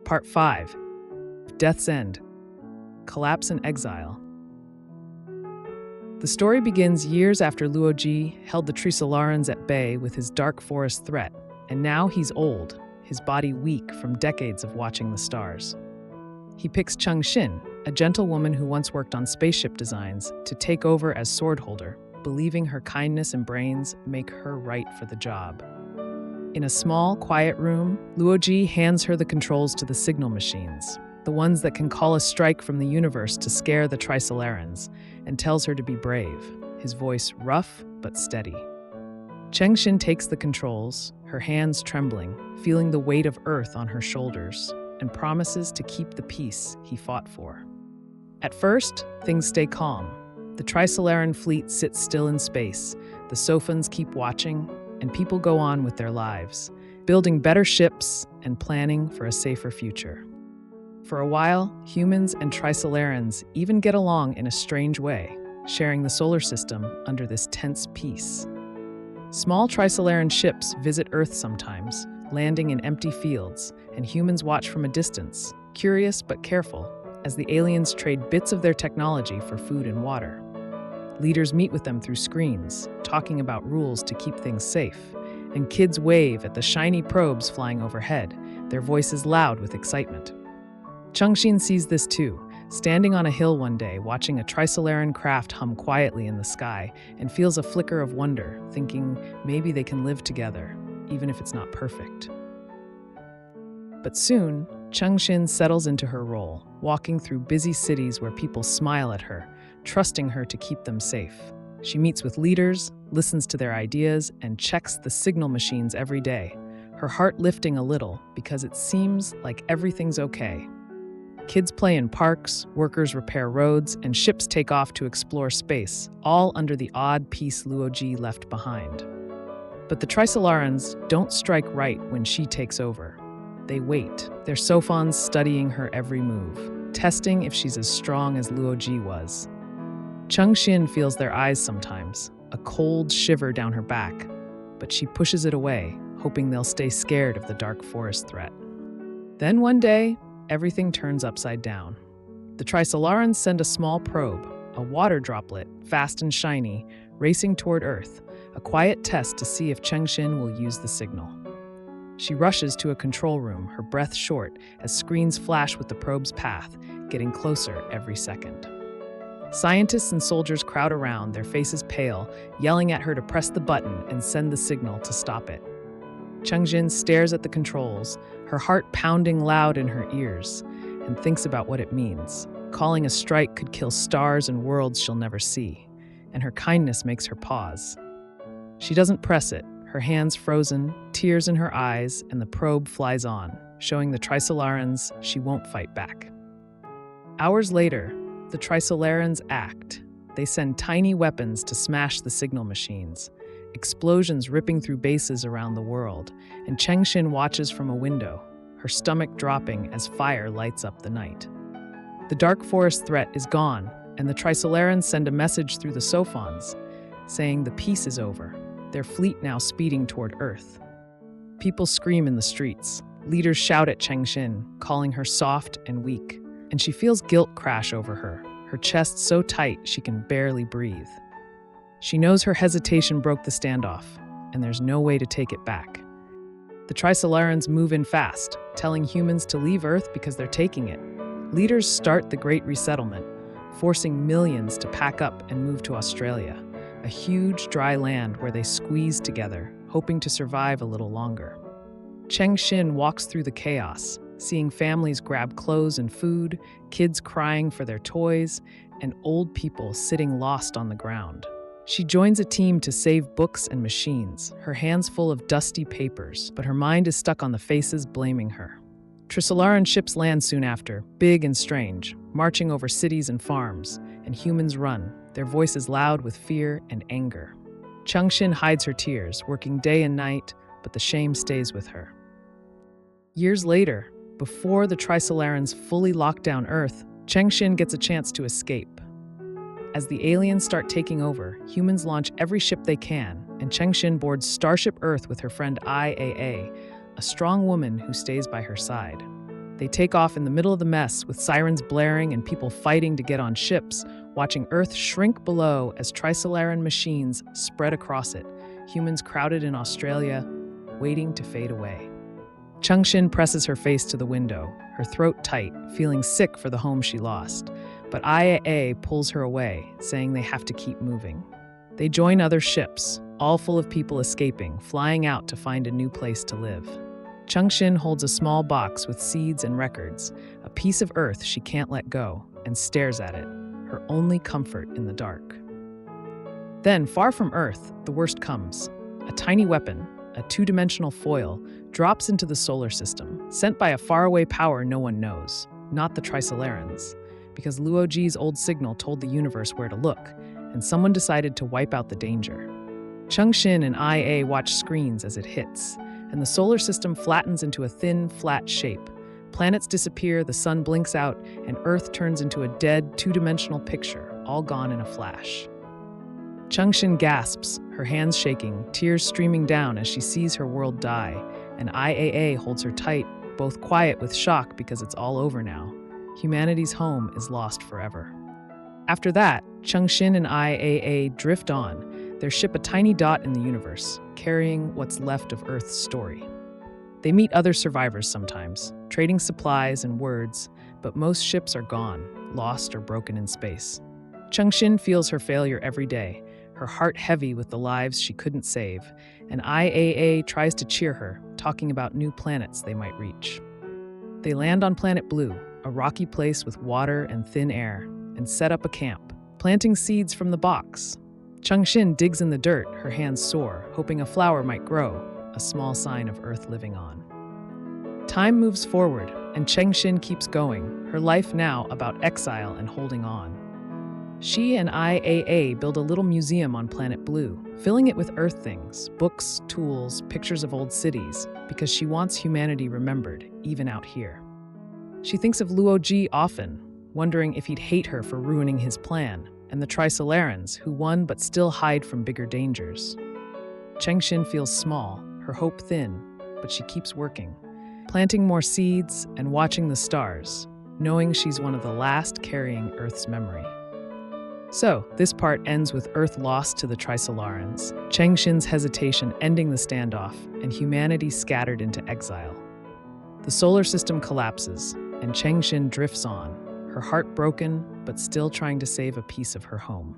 Part 5. Death's End. Collapse and Exile. The story begins years after Luo Ji held the Trisolarans at bay with his dark forest threat, and now he's old, his body weak from decades of watching the stars. He picks Cheng Xin, a gentlewoman who once worked on spaceship designs, to take over as Swordholder, believing her kindness and brains make her right for the job. In a small, quiet room, Luo Ji hands her the controls to the signal machines, the ones that can call a strike from the universe to scare the Trisolarans, and tells her to be brave, his voice rough but steady. Cheng Xin takes the controls, her hands trembling, feeling the weight of Earth on her shoulders, and promises to keep the peace he fought for. At first, things stay calm. The Trisolaran fleet sits still in space, the Sophans keep watching, and people go on with their lives, building better ships and planning for a safer future. For a while, humans and Trisolarans even get along in a strange way, sharing the solar system under this tense peace. Small Trisolaran ships visit Earth sometimes, landing in empty fields, and humans watch from a distance, curious but careful, as the aliens trade bits of their technology for food and water. Leaders meet with them through screens, talking about rules to keep things safe, and kids wave at the shiny probes flying overhead, their voices loud with excitement. Cheng Xin sees this too, standing on a hill one day, watching a Trisolaran craft hum quietly in the sky, and feels a flicker of wonder, thinking maybe they can live together, even if it's not perfect. But soon, Cheng Xin settles into her role, walking through busy cities where people smile at her, trusting her to keep them safe. She meets with leaders, listens to their ideas, and checks the signal machines every day, her heart lifting a little because it seems like everything's okay. Kids play in parks, workers repair roads, and ships take off to explore space, all under the odd peace Luo Ji left behind. But the Trisolarans don't strike right when she takes over. They wait, their Sophons studying her every move, testing if she's as strong as Luo Ji was. Cheng Xin feels their eyes sometimes, a cold shiver down her back, but she pushes it away, hoping they'll stay scared of the dark forest threat. Then one day, everything turns upside down. The Trisolarans send a small probe, a water droplet, fast and shiny, racing toward Earth, a quiet test to see if Cheng Xin will use the signal. She rushes to a control room, her breath short, as screens flash with the probe's path, getting closer every second. Scientists and soldiers crowd around, their faces pale, yelling at her to press the button and send the signal to stop it. Cheng Xin stares at the controls, her heart pounding loud in her ears, and thinks about what it means. Calling a strike could kill stars and worlds she'll never see, and her kindness makes her pause. She doesn't press it, her hands frozen, tears in her eyes, and the probe flies on, showing the Trisolarans she won't fight back. Hours later, the Trisolarans act. They send tiny weapons to smash the signal machines, explosions ripping through bases around the world, and Cheng Xin watches from a window, her stomach dropping as fire lights up the night. The dark forest threat is gone, and the Trisolarans send a message through the Sophons, saying the peace is over, their fleet now speeding toward Earth. People scream in the streets. Leaders shout at Cheng Xin, calling her soft and weak, and she feels guilt crash over her chest so tight she can barely breathe. She knows her hesitation broke the standoff, and there's no way to take it back. The Trisolarans move in fast, telling humans to leave Earth because they're taking it. Leaders start the Great Resettlement, forcing millions to pack up and move to Australia, a huge dry land where they squeeze together, hoping to survive a little longer. Cheng Xin walks through the chaos, seeing families grab clothes and food, kids crying for their toys, and old people sitting lost on the ground. She joins a team to save books and machines, her hands full of dusty papers, but her mind is stuck on the faces blaming her. Trisolaran ships land soon after, big and strange, marching over cities and farms, and humans run, their voices loud with fear and anger. Cheng Xin hides her tears, working day and night, but the shame stays with her. Years later, before the Trisolarans fully lock down Earth, Cheng Xin gets a chance to escape. As the aliens start taking over, humans launch every ship they can, and Cheng Xin boards Starship Earth with her friend Thr5ee, a strong woman who stays by her side. They take off in the middle of the mess with sirens blaring and people fighting to get on ships, watching Earth shrink below as Trisolaran machines spread across it, humans crowded in Australia, waiting to fade away. Cheng Xin presses her face to the window, her throat tight, feeling sick for the home she lost. But Thr5ee pulls her away, saying they have to keep moving. They join other ships, all full of people escaping, flying out to find a new place to live. Cheng Xin holds a small box with seeds and records, a piece of Earth she can't let go, and stares at it, her only comfort in the dark. Then, far from Earth, the worst comes. A tiny weapon, a two-dimensional foil, drops into the solar system, sent by a faraway power no one knows, not the Trisolarans, because Luo Ji's old signal told the universe where to look, and someone decided to wipe out the danger. Cheng Xin and Thr5ee watch screens as it hits, and the solar system flattens into a thin, flat shape. Planets disappear, the sun blinks out, and Earth turns into a dead, two-dimensional picture, all gone in a flash. Cheng Xin gasps, her hands shaking, tears streaming down as she sees her world die, and Thr5ee holds her tight, both quiet with shock because it's all over now. Humanity's home is lost forever. After that, Cheng Xin and Thr5ee drift on, their ship a tiny dot in the universe, carrying what's left of Earth's story. They meet other survivors sometimes, trading supplies and words, but most ships are gone, lost or broken in space. Cheng Xin feels her failure every day, her heart heavy with the lives she couldn't save, and Thr5ee tries to cheer her, talking about new planets they might reach. They land on Planet Blue, a rocky place with water and thin air, and set up a camp, planting seeds from the box. Cheng Xin digs in the dirt, her hands sore, hoping a flower might grow, a small sign of Earth living on. Time moves forward, and Cheng Xin keeps going, her life now about exile and holding on. She and Thr5ee build a little museum on Planet Blue, filling it with Earth things, books, tools, pictures of old cities, because she wants humanity remembered, even out here. She thinks of Luo Ji often, wondering if he'd hate her for ruining his plan, and the Trisolarans, who won but still hide from bigger dangers. Cheng Xin feels small, her hope thin, but she keeps working, planting more seeds and watching the stars, knowing she's one of the last carrying Earth's memory. So, this part ends with Earth lost to the Trisolarans, Cheng Xin's hesitation ending the standoff, and humanity scattered into exile. The solar system collapses, and Cheng Xin drifts on, her heart broken, but still trying to save a piece of her home.